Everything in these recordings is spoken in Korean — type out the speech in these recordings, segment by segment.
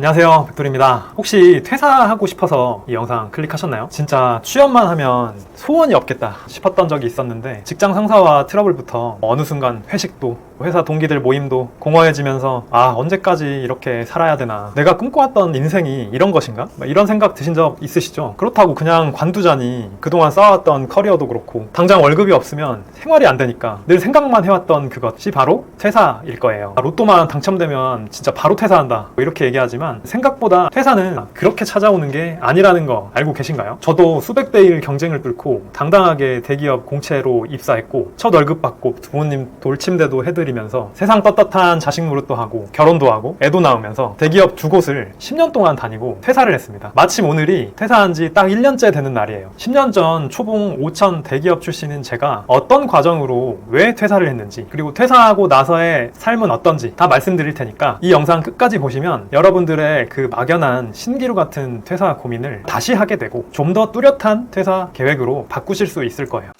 안녕하세요, 백돌입니다. 혹시 퇴사하고 싶어서 이 영상 클릭하셨나요? 진짜 취업만 하면 소원이 없겠다 싶었던 적이 있었는데 직장 상사와 트러블부터 어느 순간 회식도 회사 동기들 모임도 공허해지면서 언제까지 이렇게 살아야 되나, 내가 꿈꿔왔던 인생이 이런 것인가? 이런 생각 드신 적 있으시죠? 그렇다고 그냥 관두자니 그동안 쌓아왔던 커리어도 그렇고 당장 월급이 없으면 생활이 안 되니까 늘 생각만 해왔던 그것이 바로 퇴사일 거예요. 로또만 당첨되면 진짜 바로 퇴사한다 이렇게 얘기하지만 생각보다 퇴사는 그렇게 찾아오는 게 아니라는 거 알고 계신가요? 저도 수백 대 1 경쟁을 뚫고 당당하게 대기업 공채로 입사했고 첫 월급 받고 부모님 돌침대도 해드리면서 세상 떳떳한 자식 노릇도 하고 결혼도 하고 애도 낳으면서 대기업 두 곳을 10년 동안 다니고 퇴사를 했습니다. 마침 오늘이 퇴사한 지 딱 1년째 되는 날이에요. 10년 전 초봉 5천 대기업 출신인 제가 어떤 과정으로 왜 퇴사를 했는지, 그리고 퇴사하고 나서의 삶은 어떤지 다 말씀드릴 테니까 이 영상 끝까지 보시면 여러분들의 그 막연한 신기루 같은 퇴사 고민을 다시 하게 되고 좀 더 뚜렷한 퇴사 계획으로 바꾸실 수 있을 거예요.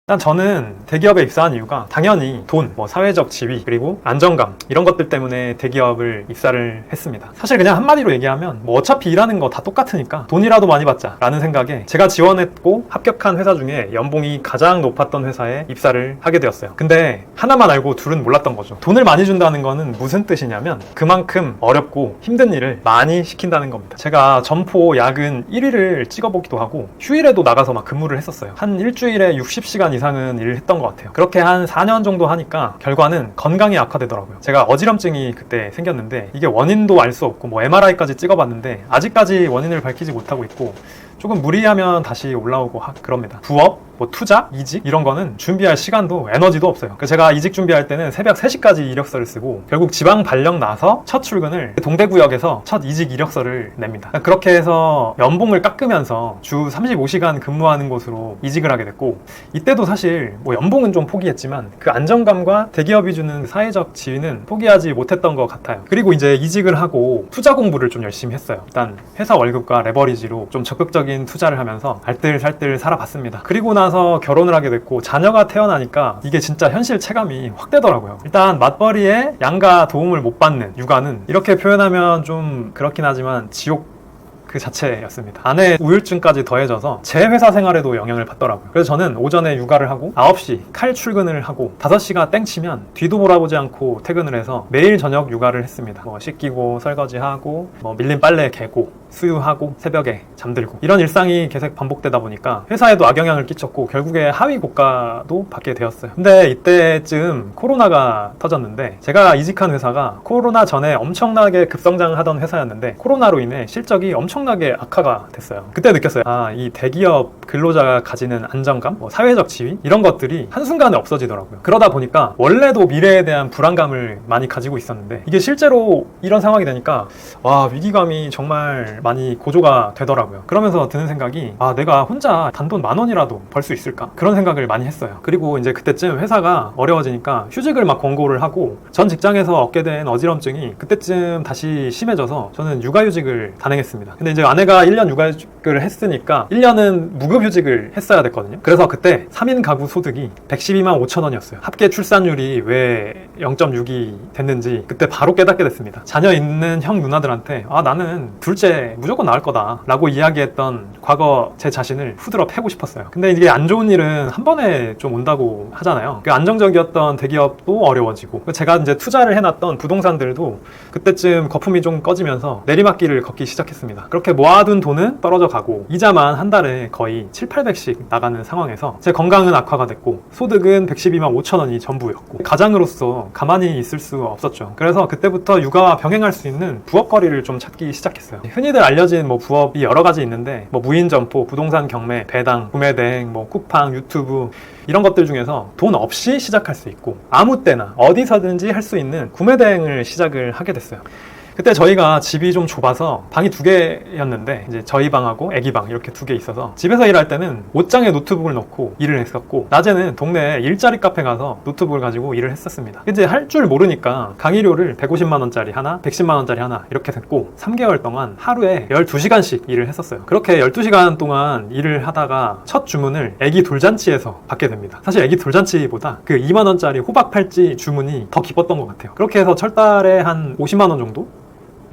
일단 저는 대기업에 입사한 이유가 당연히 돈, 사회적 지위, 그리고 안정감 이런 것들 때문에 대기업을 입사를 했습니다. 사실 그냥 한마디로 얘기하면 어차피 일하는 거 다 똑같으니까 돈이라도 많이 받자 라는 생각에 제가 지원했고 합격한 회사 중에 연봉이 가장 높았던 회사에 입사를 하게 되었어요. 근데 하나만 알고 둘은 몰랐던 거죠. 돈을 많이 준다는 거는 무슨 뜻이냐면 그만큼 어렵고 힘든 일을 많이 시킨다는 겁니다. 제가 점포 야근 1위를 찍어보기도 하고 휴일에도 나가서 막 근무를 했었어요. 한 일주일에 60시간 이상은 일을 했던 것 같아요. 그렇게 한 4년 정도 하니까 결과는 건강이 악화되더라고요. 제가 어지럼증이 그때 생겼는데 이게 원인도 알 수 없고 MRI까지 찍어봤는데 아직까지 원인을 밝히지 못하고 있고 조금 무리하면 다시 올라오고 그럽니다. 부업, 투자, 이직 이런 거는 준비할 시간도 에너지도 없어요. 제가 이직 준비할 때는 새벽 3시까지 이력서를 쓰고 결국 지방 발령 나서 첫 출근을 동대구역에서 첫 이직 이력서를 냅니다. 그렇게 해서 연봉을 깎으면서 주 35시간 근무하는 곳으로 이직을 하게 됐고, 이때도 사실 연봉은 좀 포기했지만 그 안정감과 대기업이 주는 사회적 지위는 포기하지 못했던 것 같아요. 그리고 이제 이직을 하고 투자 공부를 좀 열심히 했어요. 일단 회사 월급과 레버리지로 좀 적극적인 투자를 하면서 알뜰살뜰 살아봤습니다. 그리고 나서 결혼을 하게 됐고 자녀가 태어나니까 이게 진짜 현실 체감이 확 되더라고요. 일단 맞벌이에 양가 도움을 못 받는 육아는 이렇게 표현하면 좀 그렇긴 하지만 지옥 그 자체였습니다. 아내의 우울증까지 더해져서 제 회사 생활에도 영향을 받더라고요. 그래서 저는 오전에 육아를 하고 9시 칼 출근을 하고 5시가 땡치면 뒤도 돌아보지 않고 퇴근을 해서 매일 저녁 육아를 했습니다. 씻기고 설거지하고 밀린 빨래 개고 수유하고 새벽에 잠들고 이런 일상이 계속 반복되다 보니까 회사에도 악영향을 끼쳤고 결국에 하위 고가도 받게 되었어요. 근데 이때쯤 코로나가 터졌는데 제가 이직한 회사가 코로나 전에 엄청나게 급성장하던 회사였는데 코로나로 인해 실적이 엄청나게 악화가 됐어요. 그때 느꼈어요. 이 대기업 근로자가 가지는 안정감, 사회적 지위 이런 것들이 한순간에 없어지더라고요. 그러다 보니까 원래도 미래에 대한 불안감을 많이 가지고 있었는데 이게 실제로 이런 상황이 되니까 위기감이 정말 많이 고조가 되더라고요. 그러면서 드는 생각이 내가 혼자 단돈 10,000원이라도 벌 수 있을까? 그런 생각을 많이 했어요. 그리고 이제 그때쯤 회사가 어려워지니까 휴직을 막 권고를 하고 전 직장에서 얻게 된 어지럼증이 그때쯤 다시 심해져서 저는 육아휴직을 단행했습니다. 근데 이제 아내가 1년 육아휴직을 했으니까 1년은 무급휴직을 했어야 됐거든요. 그래서 그때 3인 가구 소득이 112만 5천 원이었어요. 합계 출산율이 왜 0.6이 됐는지 그때 바로 깨닫게 됐습니다. 자녀 있는 형 누나들한테 나는 둘째 무조건 나을 거다 라고 이야기했던 과거 제 자신을 후드러 패고 싶었어요. 근데 이게 안 좋은 일은 한 번에 좀 온다고 하잖아요. 그 안정적이었던 대기업도 어려워지고 제가 이제 투자를 해놨던 부동산들도 그때쯤 거품이 좀 꺼지면서 내리막길을 걷기 시작했습니다. 그렇게 모아둔 돈은 떨어져 가고 이자만 한 달에 거의 700~800씩 나가는 상황에서 제 건강은 악화가 됐고 소득은 112만 5천 원이 전부였고 가장으로서 가만히 있을 수 없었죠. 그래서 그때부터 육아와 병행할 수 있는 부업거리를 좀 찾기 시작했어요. 흔히들 알려진 부업이 여러 가지 있는데 무인 점포, 부동산 경매, 배당, 구매 대행, 쿠팡, 유튜브 이런 것들 중에서 돈 없이 시작할 수 있고 아무 때나 어디서든지 할 수 있는 구매 대행을 시작을 하게 됐어요. 그때 저희가 집이 좀 좁아서 방이 2개였는데 이제 저희 방하고 애기 방 이렇게 2개 있어서 집에서 일할 때는 옷장에 노트북을 넣고 일을 했었고 낮에는 동네에 일자리 카페 가서 노트북을 가지고 일을 했었습니다. 이제 할 줄 모르니까 강의료를 150만 원짜리 하나, 110만 원짜리 하나 이렇게 됐고 3개월 동안 하루에 12시간씩 일을 했었어요. 그렇게 12시간 동안 일을 하다가 첫 주문을 애기 돌잔치에서 받게 됩니다. 사실 애기 돌잔치보다 그 2만 원짜리 호박 팔찌 주문이 더 기뻤던 것 같아요. 그렇게 해서 철달에 한 50만 원 정도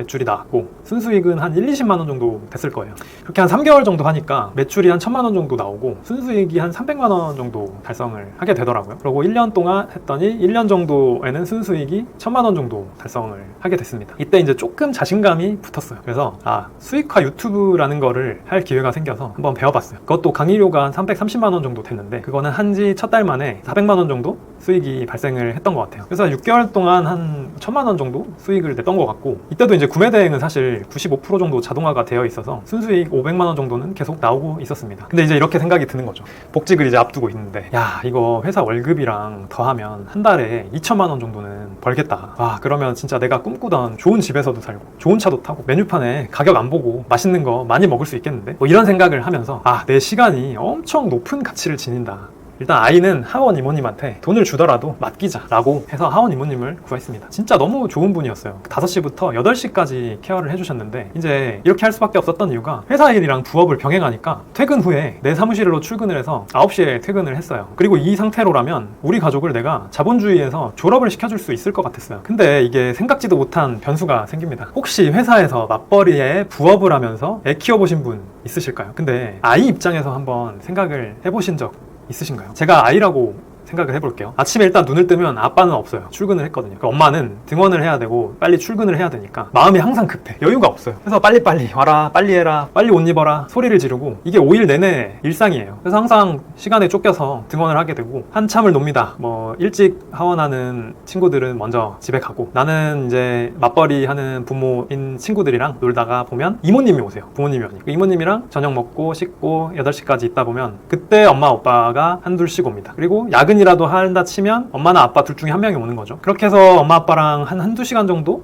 매출이 나왔고 순수익은 한 1, 20만 원 정도 됐을 거예요. 그렇게 한 3개월 정도 하니까 매출이 한 1,000만 원 정도 나오고 순수익이 한 300만 원 정도 달성을 하게 되더라고요. 그리고 1년 동안 했더니 1년 정도에는 순수익이 1,000만 원 정도 달성을 하게 됐습니다. 이때 이제 조금 자신감이 붙었어요. 그래서 수익화 유튜브라는 거를 할 기회가 생겨서 한번 배워봤어요. 그것도 강의료가 한 330만 원 정도 됐는데 그거는 한지 첫 달 만에 400만 원 정도 수익이 발생을 했던 것 같아요. 그래서 6개월 동안 한 1,000만 원 정도 수익을 냈던 것 같고 이때도 이제 구매 대행은 사실 95% 정도 자동화가 되어 있어서 순수익 500만 원 정도는 계속 나오고 있었습니다. 근데 이제 이렇게 생각이 드는 거죠. 복직을 이제 앞두고 있는데 야 이거 회사 월급이랑 더하면 한 달에 2천만 원 정도는 벌겠다. 와 그러면 진짜 내가 꿈꾸던 좋은 집에서도 살고 좋은 차도 타고 메뉴판에 가격 안 보고 맛있는 거 많이 먹을 수 있겠는데 뭐 이런 생각을 하면서 내 시간이 엄청 높은 가치를 지닌다. 일단 아이는 하원 이모님한테 돈을 주더라도 맡기자라고 해서 하원 이모님을 구했습니다. 진짜 너무 좋은 분이었어요. 5시부터 8시까지 케어를 해주셨는데 이제 이렇게 할 수밖에 없었던 이유가 회사 일이랑 부업을 병행하니까 퇴근 후에 내 사무실로 출근을 해서 9시에 퇴근을 했어요. 그리고 이 상태로라면 우리 가족을 내가 자본주의에서 졸업을 시켜줄 수 있을 것 같았어요. 근데 이게 생각지도 못한 변수가 생깁니다. 혹시 회사에서 맞벌이에 부업을 하면서 애 키워보신 분 있으실까요? 근데 아이 입장에서 한번 생각을 해보신 적 있으신가요? 제가 아이라고 생각을 해볼게요. 아침에 일단 눈을 뜨면 아빠는 없어요. 출근을 했거든요. 그러니까 엄마는 등원을 해야 되고 빨리 출근을 해야 되니까 마음이 항상 급해. 여유가 없어요. 그래서 빨리빨리 와라, 빨리 해라, 빨리 옷 입어라 소리를 지르고 이게 5일 내내 일상이에요. 그래서 항상 시간에 쫓겨서 등원을 하게 되고 한참을 놉니다. 뭐 일찍 하원하는 친구들은 먼저 집에 가고 나는 이제 맞벌이 하는 부모인 친구들이랑 놀다가 보면 이모님이 오세요. 부모님이 오니까 이모님이랑 저녁 먹고 씻고 8시까지 있다 보면 그때 엄마 오빠가 한둘씩 옵니다. 그리고 야근이라도 한다 치면 엄마나 아빠 둘 중에 한 명이 오는 거죠. 그렇게 해서 엄마 아빠랑 한두 시간 정도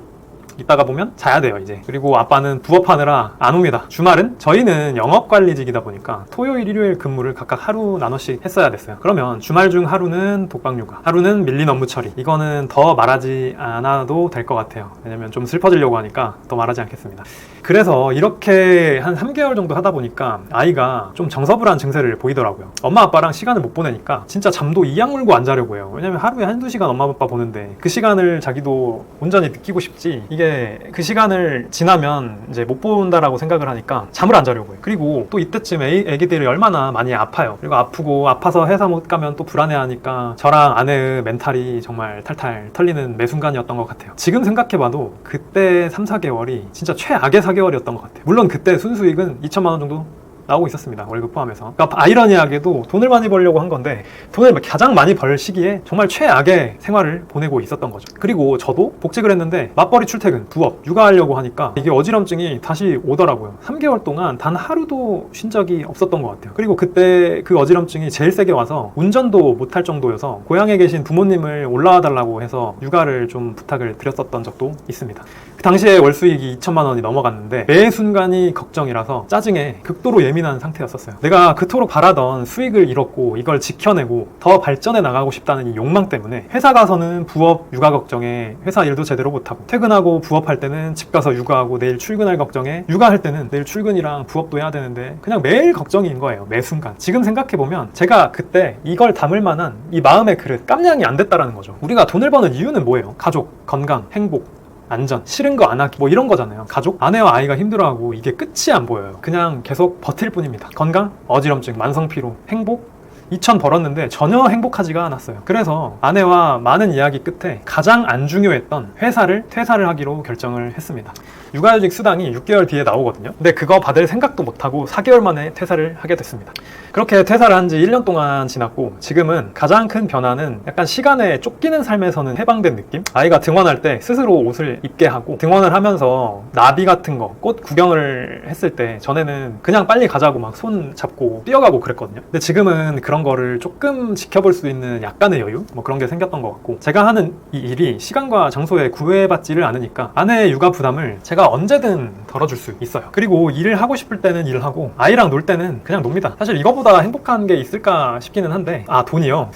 있다가 보면 자야 돼요 이제. 그리고 아빠는 부업하느라 안 옵니다. 주말은 저희는 영업관리직이다 보니까 토요일 일요일 근무를 각각 하루 나눠씩 했어야 됐어요. 그러면 주말 중 하루는 독박육아, 하루는 밀린 업무 처리. 이거는 더 말하지 않아도 될 것 같아요. 왜냐면 좀 슬퍼지려고 하니까 더 말하지 않겠습니다. 그래서 이렇게 한 3개월 정도 하다 보니까 아이가 좀 정서불안 증세를 보이더라고요. 엄마 아빠랑 시간을 못 보내니까 진짜 잠도 이악 물고 안 자려고 해요. 왜냐면 하루에 한두 시간 엄마 아빠 보는데 그 시간을 자기도 온전히 느끼고 싶지 이게 그 시간을 지나면 이제 못 본다라고 생각을 하니까 잠을 안 자려고 해요. 그리고 또 이때쯤 애기들이 얼마나 많이 아파요. 그리고 아프고 아파서 회사 못 가면 또 불안해하니까 저랑 아내의 멘탈이 정말 탈탈 털리는 매 순간이었던 것 같아요. 지금 생각해봐도 그때 3, 4개월이 진짜 최악의 4개월이었던 것 같아요. 물론 그때 순수익은 2천만 원 정도 나오고 있었습니다. 월급 포함해서. 그러니까 아이러니하게도 돈을 많이 벌려고 한 건데 돈을 가장 많이 벌 시기에 정말 최악의 생활을 보내고 있었던 거죠. 그리고 저도 복직을 했는데 맞벌이 출퇴근, 부업, 육아하려고 하니까 이게 어지럼증이 다시 오더라고요. 3개월 동안 단 하루도 쉰 적이 없었던 것 같아요. 그리고 그때 그 어지럼증이 제일 세게 와서 운전도 못할 정도여서 고향에 계신 부모님을 올라와 달라고 해서 육아를 좀 부탁을 드렸었던 적도 있습니다. 그 당시에 월수익이 2천만 원이 넘어갔는데 매 순간이 걱정이라서 짜증에 극도로 예민한 상태였었어요. 내가 그토록 바라던 수익을 잃었고 이걸 지켜내고 더 발전해 나가고 싶다는 이 욕망 때문에 회사 가서는 부업, 육아 걱정에 회사 일도 제대로 못하고 퇴근하고 부업할 때는 집 가서 육아하고 내일 출근할 걱정에 육아할 때는 내일 출근이랑 부업도 해야 되는데 그냥 매일 걱정인 거예요. 매 순간. 지금 생각해보면 제가 그때 이걸 담을 만한 이 마음의 그릇 깜냥이 안 됐다라는 거죠. 우리가 돈을 버는 이유는 뭐예요? 가족, 건강, 행복, 안전, 싫은 거 안 하기 뭐 이런 거잖아요. 가족, 아내와 아이가 힘들어하고 이게 끝이 안 보여요. 그냥 계속 버틸 뿐입니다. 건강, 어지럼증, 만성피로, 행복 2천 벌었는데 전혀 행복하지가 않았어요. 그래서 아내와 많은 이야기 끝에 가장 안 중요했던 회사를 퇴사를 하기로 결정을 했습니다. 육아휴직 수당이 6개월 뒤에 나오거든요. 근데 그거 받을 생각도 못하고 4개월 만에 퇴사를 하게 됐습니다. 그렇게 퇴사를 한 지 1년 동안 지났고 지금은 가장 큰 변화는 약간 시간에 쫓기는 삶에서는 해방된 느낌? 아이가 등원할 때 스스로 옷을 입게 하고 등원을 하면서 나비 같은 거, 꽃 구경을 했을 때 전에는 그냥 빨리 가자고 막 손 잡고 뛰어가고 그랬거든요. 근데 지금은 그런 거를 조금 지켜볼 수 있는 약간의 여유? 뭐 그런 게 생겼던 것 같고 제가 하는 이 일이 시간과 장소에 구애받지를 않으니까 아내의 육아 부담을 제가 언제든 덜어줄 수 있어요. 그리고 일을 하고 싶을 때는 일을 하고 아이랑 놀 때는 그냥 놉니다. 사실 이거보다 행복한 게 있을까 싶기는 한데 돈이요.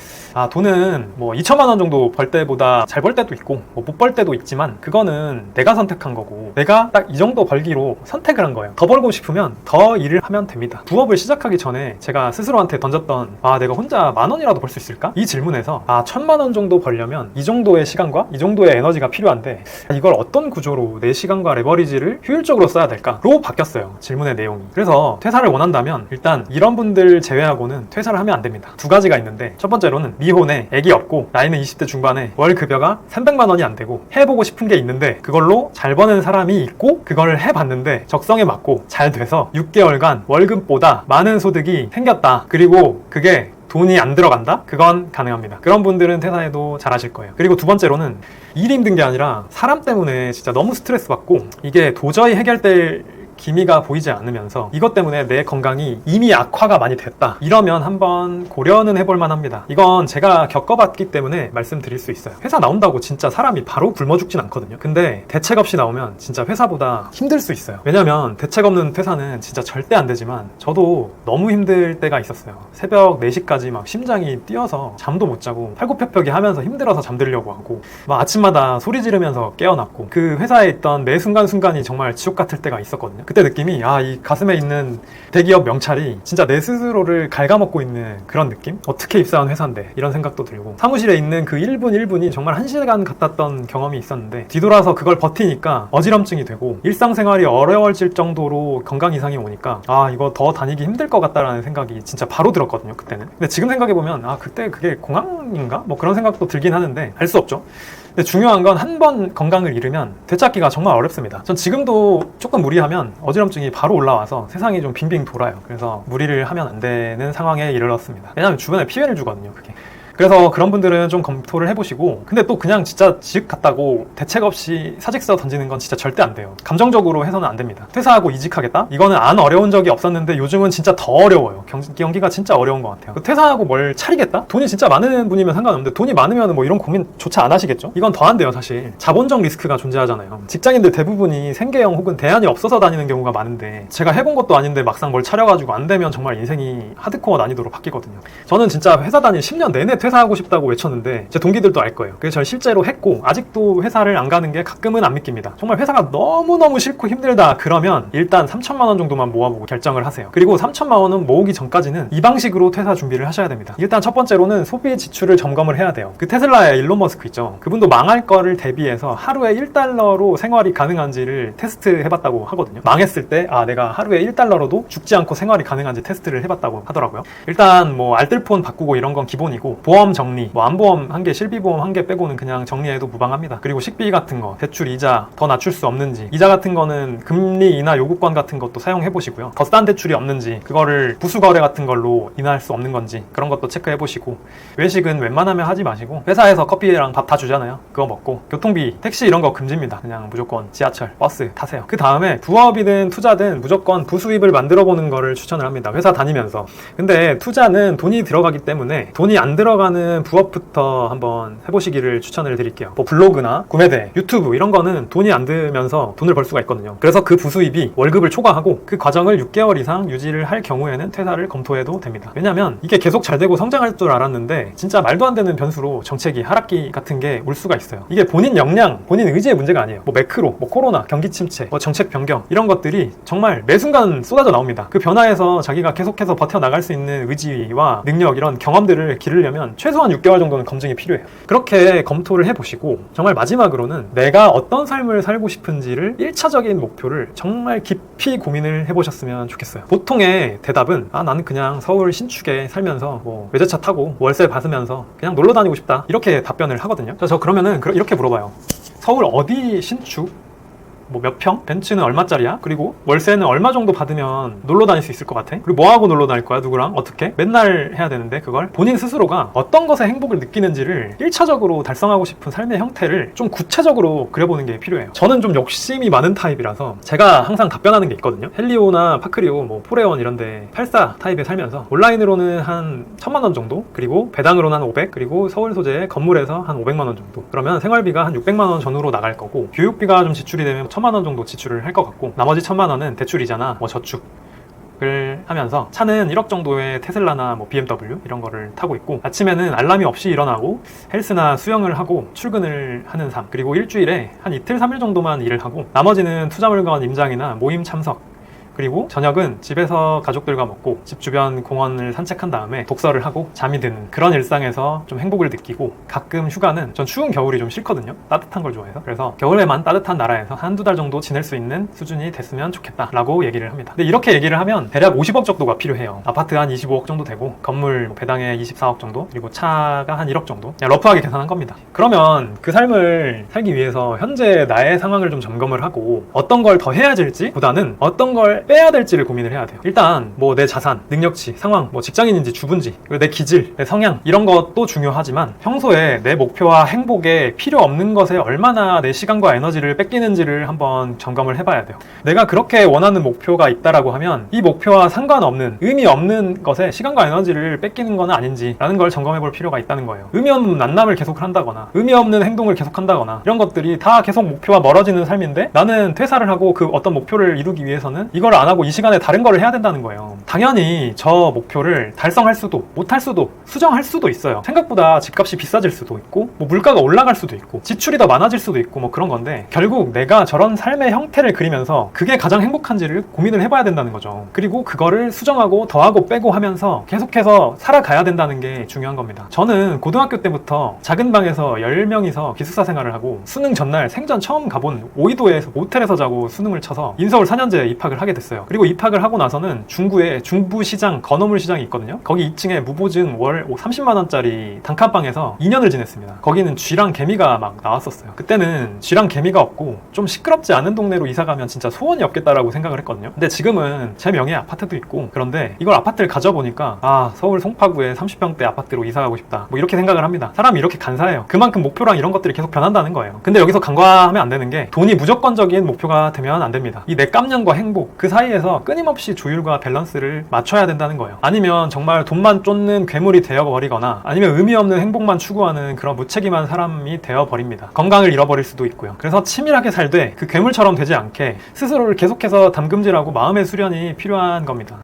돈은 뭐 2천만 원 정도 벌 때보다 잘 벌 때도 있고 뭐 못 벌 때도 있지만 그거는 내가 선택한 거고 내가 딱 이 정도 벌기로 선택을 한 거예요. 더 벌고 싶으면 더 일을 하면 됩니다. 부업을 시작하기 전에 제가 스스로한테 던졌던 아 내가 혼자 10,000원이라도 벌 수 있을까? 이 질문에서 1,000,000원 정도 벌려면 이 정도의 시간과 이 정도의 에너지가 필요한데 이걸 어떤 구조로 내 시간과 레버리지를 효율적으로 써야 될까로 바뀌었어요, 질문의 내용이. 그래서 퇴사를 원한다면 일단 이런 분들 제외하고는 퇴사를 하면 안 됩니다. 두 가지가 있는데, 첫 번째로는 미혼에 애기 없고 나이는 20대 중반에 월 급여가 300만 원이 안 되고 해보고 싶은 게 있는데 그걸로 잘 버는 사람이 있고 그걸 해봤는데 적성에 맞고 잘 돼서 6개월간 월급보다 많은 소득이 생겼다, 그리고 그게 돈이 안 들어간다? 그건 가능합니다. 그런 분들은 퇴사해도 잘하실 거예요. 그리고 두 번째로는 일이 힘든 게 아니라 사람 때문에 진짜 너무 스트레스 받고 이게 도저히 해결될 기미가 보이지 않으면서 이것 때문에 내 건강이 이미 악화가 많이 됐다, 이러면 한번 고려는 해볼 만합니다. 이건 제가 겪어봤기 때문에 말씀드릴 수 있어요. 회사 나온다고 진짜 사람이 바로 굶어 죽진 않거든요. 근데 대책 없이 나오면 진짜 회사보다 힘들 수 있어요. 왜냐면 대책 없는 퇴사는 진짜 절대 안 되지만 저도 너무 힘들 때가 있었어요. 새벽 4시까지 막 심장이 뛰어서 잠도 못 자고 팔굽혀펴기 하면서 힘들어서 잠들려고 하고 막 아침마다 소리 지르면서 깨어났고, 그 회사에 있던 매 순간순간이 정말 지옥 같을 때가 있었거든요. 그때 느낌이 이 가슴에 있는 대기업 명찰이 진짜 내 스스로를 갉아먹고 있는 그런 느낌? 어떻게 입사한 회사인데, 이런 생각도 들고, 사무실에 있는 그 1분 1분이 정말 1시간 같았던 경험이 있었는데 뒤돌아서 그걸 버티니까 어지럼증이 되고 일상생활이 어려워질 정도로 건강 이상이 오니까 이거 더 다니기 힘들 것 같다라는 생각이 진짜 바로 들었거든요, 그때는. 근데 지금 생각해보면 그때 그게 공황인가? 뭐 그런 생각도 들긴 하는데 알 수 없죠. 근데 중요한 건 한 번 건강을 잃으면 되찾기가 정말 어렵습니다. 전 지금도 조금 무리하면 어지럼증이 바로 올라와서 세상이 좀 빙빙 돌아요. 그래서 무리를 하면 안 되는 상황에 이르렀습니다. 왜냐하면 주변에 피해를 주거든요, 그게. 그래서 그런 분들은 좀 검토를 해보시고, 근데 또 그냥 진짜 지읒 같다고 대책 없이 사직서 던지는 건 진짜 절대 안 돼요. 감정적으로 해서는 안 됩니다. 퇴사하고 이직하겠다? 이거는 안 어려운 적이 없었는데 요즘은 진짜 더 어려워요. 경기가 진짜 어려운 것 같아요. 퇴사하고 뭘 차리겠다? 돈이 진짜 많은 분이면 상관없는데 돈이 많으면 뭐 이런 고민조차 안 하시겠죠? 이건 더 안 돼요, 사실. 자본적 리스크가 존재하잖아요. 직장인들 대부분이 생계형 혹은 대안이 없어서 다니는 경우가 많은데 제가 해본 것도 아닌데 막상 뭘 차려가지고 안 되면 정말 인생이 하드코어 난이도로 바뀌거든요. 저는 진짜 회사 다닌 10년 내내 퇴사하고 싶다고 외쳤는데 제 동기들도 알 거예요. 그래서 전 실제로 했고, 아직도 회사를 안 가는 게 가끔은 안 믿깁니다. 정말 회사가 너무너무 싫고 힘들다 그러면 일단 3,000만 원 정도만 모아보고 결정을 하세요. 그리고 3,000만 원은 모으기 전까지는 이 방식으로 퇴사 준비를 하셔야 됩니다. 일단 첫 번째로는 소비 지출을 점검을 해야 돼요. 그 테슬라의 일론 머스크 있죠. 그분도 망할 거를 대비해서 하루에 1달러로 생활이 가능한지를 테스트 해봤다고 하거든요. 망했을 때 내가 하루에 1달러로도 죽지 않고 생활이 가능한지 테스트를 해봤다고 하더라고요. 일단 뭐 알뜰폰 바꾸고 이런 건 기본이고, 보험 정리, 뭐 암보험 1개, 실비보험 1개 빼고는 그냥 정리해도 무방합니다. 그리고 식비 같은 거, 대출 이자 더 낮출 수 없는지, 이자 같은 거는 금리 인하 요구권 같은 것도 사용해 보시고요. 더 싼 대출이 없는지, 그거를 부수거래 같은 걸로 인하할 수 없는 건지 그런 것도 체크해 보시고, 외식은 웬만하면 하지 마시고, 회사에서 커피랑 밥 다 주잖아요. 그거 먹고, 교통비, 택시 이런 거 금지입니다. 그냥 무조건 지하철, 버스 타세요. 그 다음에 부업이든 투자든 무조건 부수입을 만들어 보는 거를 추천을 합니다. 회사 다니면서. 근데 투자는 돈이 들어가기 때문에 돈이 안 들어가는 부업부터 한번 해보시기를 추천을 드릴게요. 뭐 블로그나 구매대, 유튜브 이런 거는 돈이 안 들면서 돈을 벌 수가 있거든요. 그래서 그 부수입이 월급을 초과하고 그 과정을 6개월 이상 유지를 할 경우에는 퇴사를 검토해도 됩니다. 왜냐면 이게 계속 잘 되고 성장할 줄 알았는데 진짜 말도 안 되는 변수로 정책이 하락기 같은 게 올 수가 있어요. 이게 본인 역량, 본인 의지의 문제가 아니에요. 뭐 매크로, 뭐 코로나, 경기 침체, 뭐 정책 변경 이런 것들이 정말 매 순간 쏟아져 나옵니다. 그 변화에서 자기가 계속해서 버텨나갈 수 있는 의지와 능력, 이런 경험들을 기르려면 최소한 6개월 정도는 검증이 필요해요. 그렇게 검토를 해보시고, 정말 마지막으로는 내가 어떤 삶을 살고 싶은지를 1차적인 목표를 정말 깊이 고민을 해보셨으면 좋겠어요. 보통의 대답은 나는 그냥 서울 신축에 살면서 뭐 외제차 타고 월세 받으면서 그냥 놀러 다니고 싶다, 이렇게 답변을 하거든요. 저 그러면은 이렇게 물어봐요. 서울 어디 신축? 뭐 몇 평? 벤츠는 얼마짜리야? 그리고 월세는 얼마 정도 받으면 놀러 다닐 수 있을 것 같아? 그리고 뭐 하고 놀러 다닐 거야? 누구랑? 어떻게? 맨날 해야 되는데 그걸? 본인 스스로가 어떤 것에 행복을 느끼는지를 1차적으로 달성하고 싶은 삶의 형태를 좀 구체적으로 그려보는 게 필요해요. 저는 좀 욕심이 많은 타입이라서 제가 항상 답변하는 게 있거든요. 헬리오나 파크리오, 뭐 포레온 이런데 84 타입에 살면서 온라인으로는 한 1,000만 원 정도, 그리고 배당으로는 한 500, 그리고 서울 소재 건물에서 한 500만 원 정도. 그러면 생활비가 한 600만 원 전후로 나갈 거고, 교육비가 좀 지출이 되면 1,000만 원 정도 지출을 할 것 같고, 나머지 1,000만 원은 대출이자나 뭐 저축을 하면서, 차는 1억 정도의 테슬라나 뭐 BMW 이런 거를 타고 있고, 아침에는 알람이 없이 일어나고 헬스나 수영을 하고 출근을 하는 삶, 그리고 일주일에 한 이틀 3일 정도만 일을 하고 나머지는 투자 물건 임장이나 모임 참석, 그리고 저녁은 집에서 가족들과 먹고 집 주변 공원을 산책한 다음에 독서를 하고 잠이 드는 그런 일상에서 좀 행복을 느끼고, 가끔 휴가는 전 추운 겨울이 좀 싫거든요. 따뜻한 걸 좋아해서. 그래서 겨울에만 따뜻한 나라에서 한두 달 정도 지낼 수 있는 수준이 됐으면 좋겠다 라고 얘기를 합니다. 근데 이렇게 얘기를 하면 대략 50억 정도가 필요해요. 아파트 한 25억 정도 되고, 건물 배당에 24억 정도, 그리고 차가 한 1억 정도. 그냥 러프하게 계산한 겁니다. 그러면 그 삶을 살기 위해서 현재 나의 상황을 좀 점검을 하고 어떤 걸 더 해야 될지 보다는 어떤 걸 빼야 될지를 고민을 해야 돼요. 일단 뭐 내 자산, 능력치, 상황, 뭐 직장인인지 주부인지, 그리고 내 기질, 내 성향, 이런 것도 중요하지만 평소에 내 목표와 행복에 필요 없는 것에 얼마나 내 시간과 에너지를 뺏기는지를 한번 점검을 해봐야 돼요. 내가 그렇게 원하는 목표가 있다라고 하면 이 목표와 상관없는, 의미 없는 것에 시간과 에너지를 뺏기는 건 아닌지라는 걸 점검해 볼 필요가 있다는 거예요. 의미 없는 만남을 계속 한다거나 의미 없는 행동을 계속 한다거나 이런 것들이 다 계속 목표와 멀어지는 삶인데, 나는 퇴사를 하고 그 어떤 목표를 이루기 위해서는 이걸 안 하고 이 시간에 다른 거를 해야 된다는 거예요. 당연히 저 목표를 달성할 수도, 못할 수도, 수정할 수도 있어요. 생각보다 집값이 비싸질 수도 있고, 뭐 물가가 올라갈 수도 있고, 지출이 더 많아질 수도 있고, 뭐 그런 건데, 결국 내가 저런 삶의 형태를 그리면서 그게 가장 행복한지를 고민을 해봐야 된다는 거죠. 그리고 그거를 수정하고 더하고 빼고 하면서 계속해서 살아가야 된다는 게 중요한 겁니다. 저는 고등학교 때부터 작은 방에서 10명이서 기숙사 생활을 하고, 수능 전날 생전 처음 가본 오이도에서 모텔에서 자고 수능을 쳐서 인서울 4년제에 입학을 하게 됐어요. 그리고 입학을 하고 나서는 중구에 중부시장 건어물 시장이 있거든요. 거기 2층에 무보증 월 30만원짜리 단칸방에서 2년을 지냈습니다. 거기는 쥐랑 개미가 막 나왔었어요. 그때는 쥐랑 개미가 없고 좀 시끄럽지 않은 동네로 이사가면 진짜 소원이 없겠다라고 생각을 했거든요. 근데 지금은 제 명의의 아파트도 있고, 그런데 이걸 아파트를 가져보니까 아, 서울 송파구에 30평대 아파트로 이사가고 싶다, 뭐 이렇게 생각을 합니다. 사람이 이렇게 간사해요. 그만큼 목표랑 이런 것들이 계속 변한다는 거예요. 근데 여기서 간과하면 안 되는 게, 돈이 무조건적인 목표가 되면 안 됩니다. 이 내 깜냥과 행복, 그 사이에서 끊임없이 조율과 밸런스를 맞춰야 된다는 거예요. 아니면 정말 돈만 쫓는 괴물이 되어버리거나, 아니면 의미 없는 행복만 추구하는 그런 무책임한 사람이 되어버립니다. 건강을 잃어버릴 수도 있고요. 그래서 치밀하게 살되 그 괴물처럼 되지 않게 스스로를 계속해서 담금질하고 마음의 수련이 필요한 겁니다.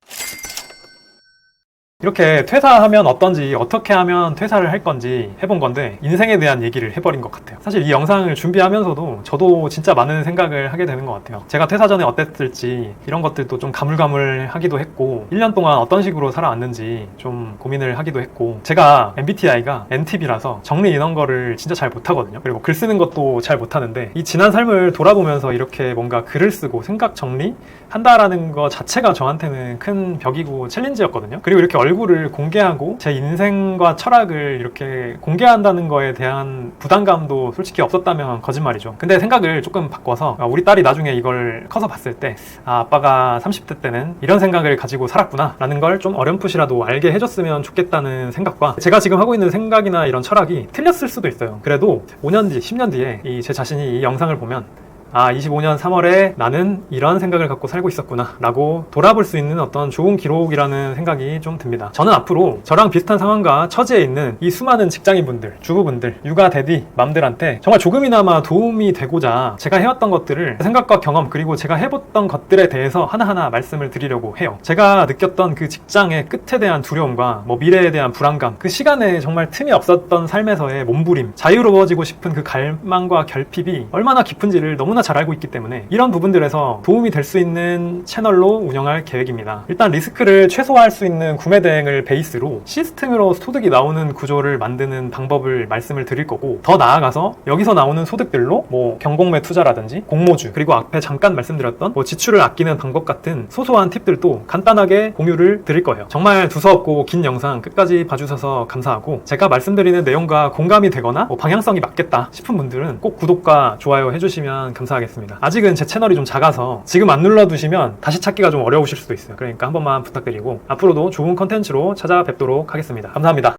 이렇게 퇴사하면 어떤지, 어떻게 하면 퇴사를 할 건지 해본 건데, 인생에 대한 얘기를 해버린 것 같아요. 사실 이 영상을 준비하면서도 저도 진짜 많은 생각을 하게 되는 것 같아요. 제가 퇴사 전에 어땠을지 이런 것들도 좀 가물가물하기도 했고, 1년 동안 어떤 식으로 살아왔는지 좀 고민을 하기도 했고, 제가 MBTI가 NTP라서 정리 이런 거를 진짜 잘 못하거든요. 그리고 글 쓰는 것도 잘 못하는데, 이 지난 삶을 돌아보면서 이렇게 뭔가 글을 쓰고 생각 정리한다라는 거 자체가 저한테는 큰 벽이고 챌린지였거든요. 그리고 이렇게 얼굴을 공개하고 제 인생과 철학을 이렇게 공개한다는 거에 대한 부담감도 솔직히 없었다면 거짓말이죠. 근데 생각을 조금 바꿔서, 우리 딸이 나중에 이걸 커서 봤을 때, 아, 아빠가 30대 때는 이런 생각을 가지고 살았구나 라는 걸 좀 어렴풋이라도 알게 해줬으면 좋겠다는 생각과, 제가 지금 하고 있는 생각이나 이런 철학이 틀렸을 수도 있어요. 그래도 5년 뒤, 10년 뒤에 제 자신이 이 영상을 보면, 아, 25년 3월에 나는 이런 생각을 갖고 살고 있었구나 라고 돌아볼 수 있는 어떤 좋은 기록이라는 생각이 좀 듭니다. 저는 앞으로 저랑 비슷한 상황과 처지에 있는 이 수많은 직장인분들, 주부분들, 육아 대디 맘들한테 정말 조금이나마 도움이 되고자 제가 해왔던 것들을, 생각과 경험, 그리고 제가 해봤던 것들에 대해서 하나하나 말씀을 드리려고 해요. 제가 느꼈던 그 직장의 끝에 대한 두려움과 뭐 미래에 대한 불안감, 그 시간에 정말 틈이 없었던 삶에서의 몸부림, 자유로워지고 싶은 그 갈망과 결핍이 얼마나 깊은지를 너무나 잘 알고 있기 때문에 이런 부분들에서 도움이 될 수 있는 채널로 운영할 계획입니다. 일단 리스크를 최소화할 수 있는 구매 대행을 베이스로 시스템으로 소득이 나오는 구조를 만드는 방법을 말씀을 드릴 거고, 더 나아가서 여기서 나오는 소득들로 뭐 경공매 투자라든지 공모주, 그리고 앞에 잠깐 말씀드렸던 뭐 지출을 아끼는 방법 같은 소소한 팁들도 간단하게 공유를 드릴 거예요. 정말 두서없고 긴 영상 끝까지 봐주셔서 감사하고, 제가 말씀드리는 내용과 공감이 되거나 뭐 방향성이 맞겠다 싶은 분들은 꼭 구독과 좋아요 해주시면 감사하겠습니다. 아직은 제 채널이 좀 작아서 지금 안 눌러두시면 다시 찾기가 좀 어려우실 수도 있어요. 그러니까 한 번만 부탁드리고, 앞으로도 좋은 컨텐츠로 찾아뵙도록 하겠습니다. 감사합니다.